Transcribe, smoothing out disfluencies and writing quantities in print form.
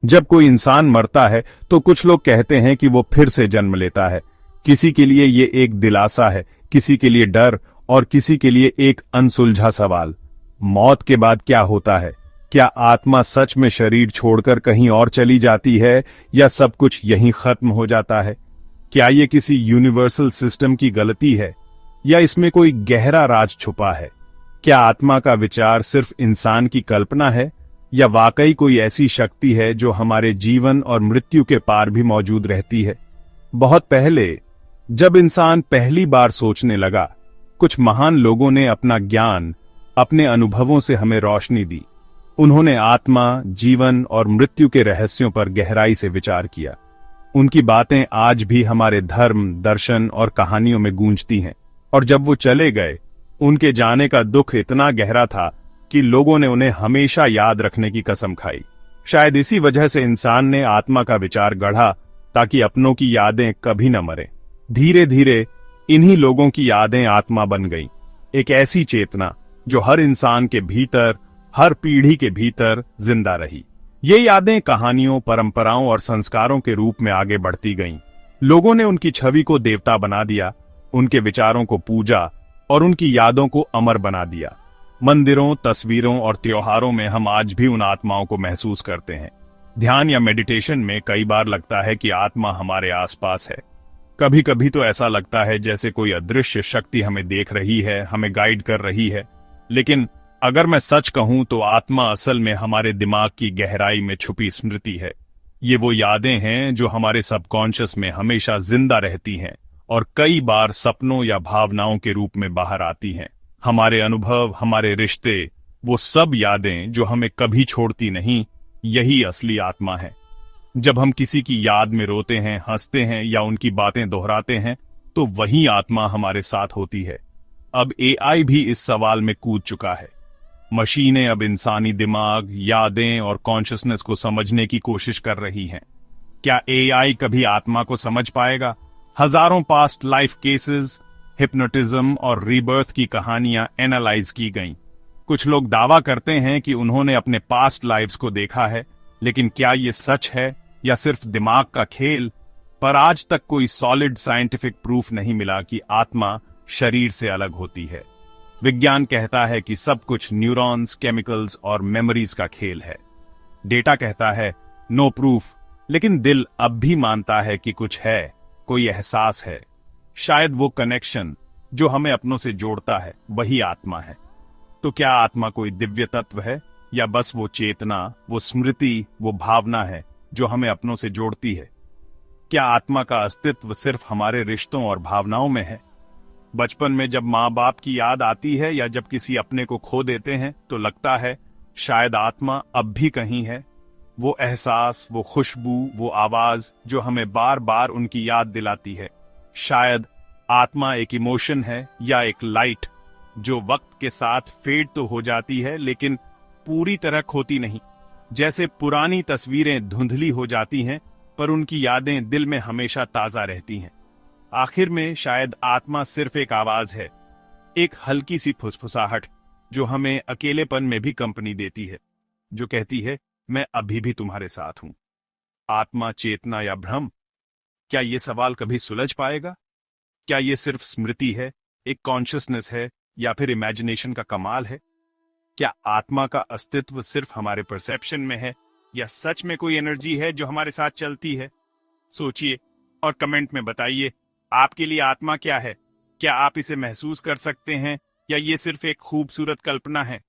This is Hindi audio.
जब कोई इंसान मरता है तो कुछ लोग कहते हैं कि वो फिर से जन्म लेता है। किसी के लिए ये एक दिलासा है, किसी के लिए डर और किसी के लिए एक अनसुलझा सवाल। मौत के बाद क्या होता है? क्या आत्मा सच में शरीर छोड़कर कहीं और चली जाती है या सब कुछ यहीं खत्म हो जाता है? क्या ये किसी यूनिवर्सल सिस्टम की गलती है या इसमें कोई गहरा राज छुपा है? क्या आत्मा का विचार सिर्फ इंसान की कल्पना है या वाकई कोई ऐसी शक्ति है जो हमारे जीवन और मृत्यु के पार भी मौजूद रहती है? बहुत पहले जब इंसान पहली बार सोचने लगा, कुछ महान लोगों ने अपना ज्ञान, अपने अनुभवों से हमें रोशनी दी। उन्होंने आत्मा, जीवन और मृत्यु के रहस्यों पर गहराई से विचार किया। उनकी बातें आज भी हमारे धर्म, दर्शन और कहानियों में गूंजती हैं। और जब वो चले गए, उनके जाने का दुख इतना गहरा था कि लोगों ने उन्हें हमेशा याद रखने की कसम खाई। शायद इसी वजह से इंसान ने आत्मा का विचार गढ़ा, ताकि अपनों की यादें कभी न मरें। धीरे धीरे इन्हीं लोगों की यादें आत्मा बन गईं, एक ऐसी चेतना जो हर इंसान के भीतर, हर पीढ़ी के भीतर जिंदा रही। ये यादें कहानियों, परंपराओं और संस्कारों के रूप में आगे बढ़ती गईं। लोगों ने उनकी छवि को देवता बना दिया, उनके विचारों को पूजा और उनकी यादों को अमर बना दिया। मंदिरों, तस्वीरों और त्योहारों में हम आज भी उन आत्माओं को महसूस करते हैं। ध्यान या मेडिटेशन में कई बार लगता है कि आत्मा हमारे आसपास है। कभी कभी तो ऐसा लगता है जैसे कोई अदृश्य शक्ति हमें देख रही है, हमें गाइड कर रही है। लेकिन अगर मैं सच कहूं तो आत्मा असल में हमारे दिमाग की गहराई में छुपी स्मृति है। ये वो यादें हैं जो हमारे सबकॉन्शियस में हमेशा जिंदा रहती हैं और कई बार सपनों या भावनाओं के रूप में बाहर आती हैं। हमारे अनुभव, हमारे रिश्ते, वो सब यादें जो हमें कभी छोड़ती नहीं, यही असली आत्मा है। जब हम किसी की याद में रोते हैं, हंसते हैं या उनकी बातें दोहराते हैं, तो वही आत्मा हमारे साथ होती है। अब एआई भी इस सवाल में कूद चुका है। मशीनें अब इंसानी दिमाग, यादें और कॉन्शियसनेस को समझने की कोशिश कर रही हैं। क्या एआई कभी आत्मा को समझ पाएगा? हजारों पास्ट लाइफ केसेस, हिप्नोटिज्म और रीबर्थ की कहानियां एनालाइज की गईं। कुछ लोग दावा करते हैं कि उन्होंने अपने पास्ट लाइव्स को देखा है, लेकिन क्या ये सच है या सिर्फ दिमाग का खेल? पर आज तक कोई सॉलिड साइंटिफिक प्रूफ नहीं मिला कि आत्मा शरीर से अलग होती है। विज्ञान कहता है कि सब कुछ न्यूरॉन्स, केमिकल्स और मेमोरीज का खेल है। डेटा कहता है नो प्रूफ, लेकिन दिल अब भी मानता है कि कुछ है, कोई एहसास है। शायद वो कनेक्शन जो हमें अपनों से जोड़ता है, वही आत्मा है। तो क्या आत्मा कोई दिव्य तत्व है या बस वो चेतना, वो स्मृति, वो भावना है जो हमें अपनों से जोड़ती है? क्या आत्मा का अस्तित्व सिर्फ हमारे रिश्तों और भावनाओं में है? बचपन में जब माँ बाप की याद आती है या जब किसी अपने को खो देते हैं, तो लगता है शायद आत्मा अब भी कहीं है। वो एहसास, वो खुशबू, वो आवाज जो हमें बार बार उनकी याद दिलाती है। शायद आत्मा एक इमोशन है या एक लाइट जो वक्त के साथ फेड तो हो जाती है, लेकिन पूरी तरह खोती नहीं। जैसे पुरानी तस्वीरें धुंधली हो जाती हैं, पर उनकी यादें दिल में हमेशा ताजा रहती हैं। आखिर में शायद आत्मा सिर्फ एक आवाज है, एक हल्की सी फुसफुसाहट जो हमें अकेलेपन में भी कंपनी देती है, जो कहती है मैं अभी भी तुम्हारे साथ हूं। आत्मा, चेतना या भ्रम? क्या ये सवाल कभी सुलझ पाएगा? क्या ये सिर्फ स्मृति है, एक कॉन्शियसनेस है, या फिर इमेजिनेशन का कमाल है? क्या आत्मा का अस्तित्व सिर्फ हमारे परसेप्शन में है या सच में कोई एनर्जी है जो हमारे साथ चलती है? सोचिए और कमेंट में बताइए, आपके लिए आत्मा क्या है? क्या आप इसे महसूस कर सकते हैं या ये सिर्फ एक खूबसूरत कल्पना है?